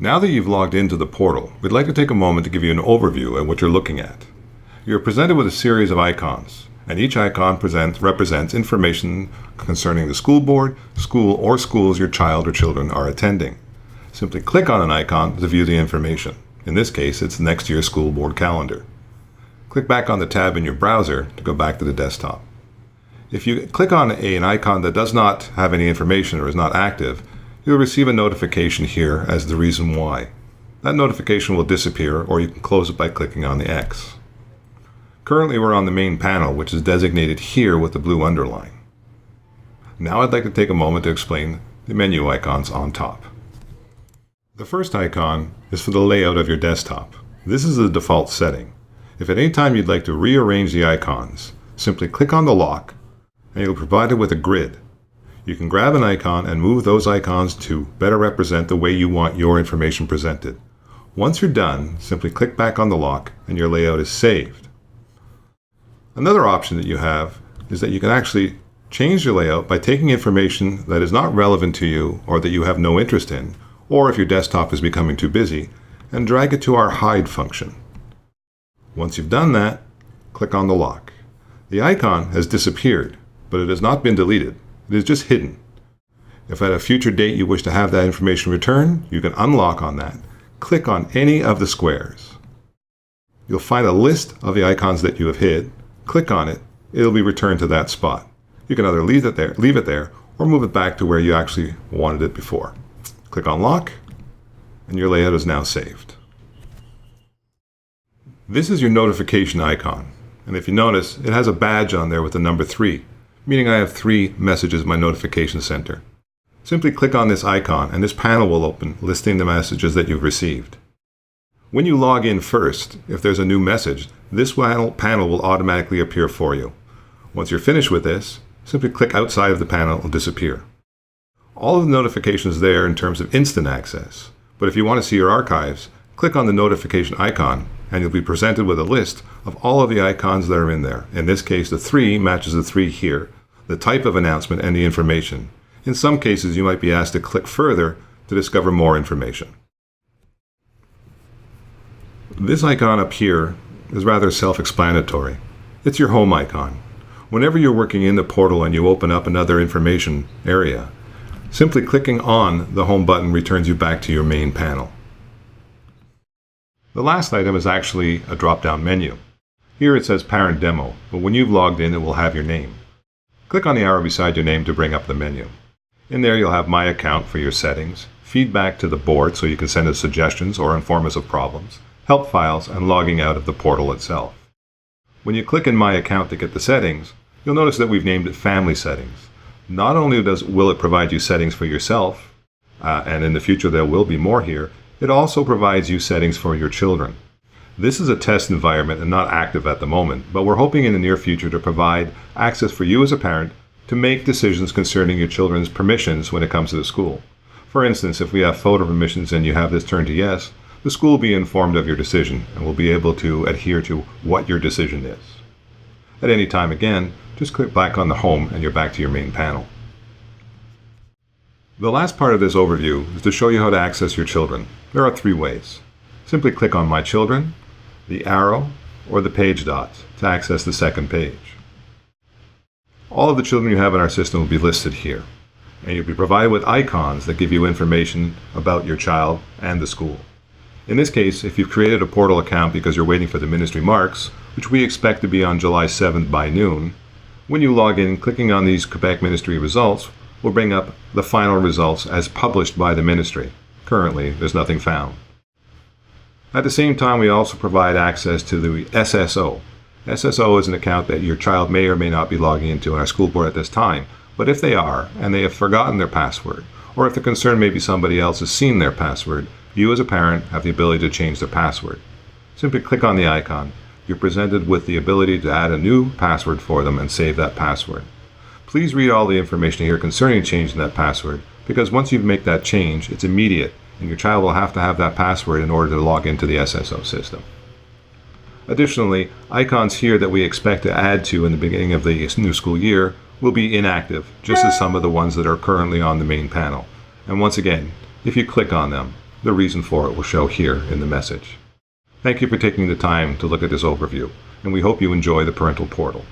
Now that you've logged into the portal, we'd like to take a moment to give you an overview of what you're looking at. You're presented with a series of icons, and each icon represents information concerning the school board, school, or schools your child or children are attending. Simply click on an icon to view the information. In this case, it's next to your school board calendar. Click back on the tab in your browser to go back to the desktop. If you click on an icon that does not have any information or is not active, you'll receive a notification here as the reason why. That notification will disappear, or you can close it by clicking on the X. Currently we're on the main panel, which is designated here with the blue underline. Now I'd like to take a moment to explain the menu icons on top. The first icon is for the layout of your desktop. This is the default setting. If at any time you'd like to rearrange the icons, simply click on the lock and you'll be provided with a grid. You can grab an icon and move those icons to better represent the way you want your information presented. Once you're done, simply click back on the lock and your layout is saved. Another option that you have is that you can actually change your layout by taking information that is not relevant to you or that you have no interest in, or if your desktop is becoming too busy, and drag it to our hide function. Once you've done that, click on the lock. The icon has disappeared, but it has not been deleted. It is just hidden. If at a future date you wish to have that information returned, you can unlock on that. Click on any of the squares. You'll find a list of the icons that you have hid. Click on it. It'll be returned to that spot. You can either leave it there, or move it back to where you actually wanted it before. Click on lock, and your layout is now saved. This is your notification icon, and if you notice, it has a badge on there with the number 3. Meaning I have 3 messages in my notification center. Simply click on this icon and this panel will open listing the messages that you've received. When you log in first, if there's a new message, this panel will automatically appear for you. Once you're finished with this, simply click outside of the panel, it will disappear. All of the notifications there in terms of instant access, but if you want to see your archives, click on the notification icon and you'll be presented with a list of all of the icons that are in there. In this case, the 3 matches the 3 here, the type of announcement and the information. In some cases, you might be asked to click further to discover more information. This icon up here is rather self-explanatory. It's your home icon. Whenever you're working in the portal and you open up another information area, simply clicking on the home button returns you back to your main panel. The last item is actually a drop-down menu. Here it says Parent Demo, but when you've logged in, it will have your name. Click on the arrow beside your name to bring up the menu. In there, you'll have My Account for your settings, feedback to the board so you can send us suggestions or inform us of problems, help files, and logging out of the portal itself. When you click in My Account to get the settings, you'll notice that we've named it Family Settings. Not only will it provide you settings for yourself, and in the future there will be more here, it also provides you settings for your children. This is a test environment and not active at the moment, but we're hoping in the near future to provide access for you as a parent to make decisions concerning your children's permissions when it comes to the school. For instance, if we have photo permissions and you have this turned to yes, the school will be informed of your decision and will be able to adhere to what your decision is. At any time again, just click back on the home and you're back to your main panel. The last part of this overview is to show you how to access your children. There are 3 ways. Simply click on My Children, the arrow, or the page dots to access the second page. All of the children you have in our system will be listed here, and you'll be provided with icons that give you information about your child and the school. In this case, if you've created a portal account because you're waiting for the ministry marks, which we expect to be on July 7th by noon, when you log in, clicking on these Quebec Ministry results will bring up the final results as published by the ministry. Currently, there's nothing found. At the same time, we also provide access to the SSO. SSO is an account that your child may or may not be logging into in our school board at this time, but if they are, and they have forgotten their password, or if the concern may be somebody else has seen their password, you as a parent have the ability to change their password. Simply click on the icon. You're presented with the ability to add a new password for them and save that password. Please read all the information here concerning changing that password, because once you make that change, it's immediate, and your child will have to have that password in order to log into the SSO system. Additionally, icons here that we expect to add to in the beginning of the new school year will be inactive, just as some of the ones that are currently on the main panel. And once again, if you click on them, The reason for it will show here in the message. Thank you for taking the time to look at this overview, and we hope you enjoy the Parental portal.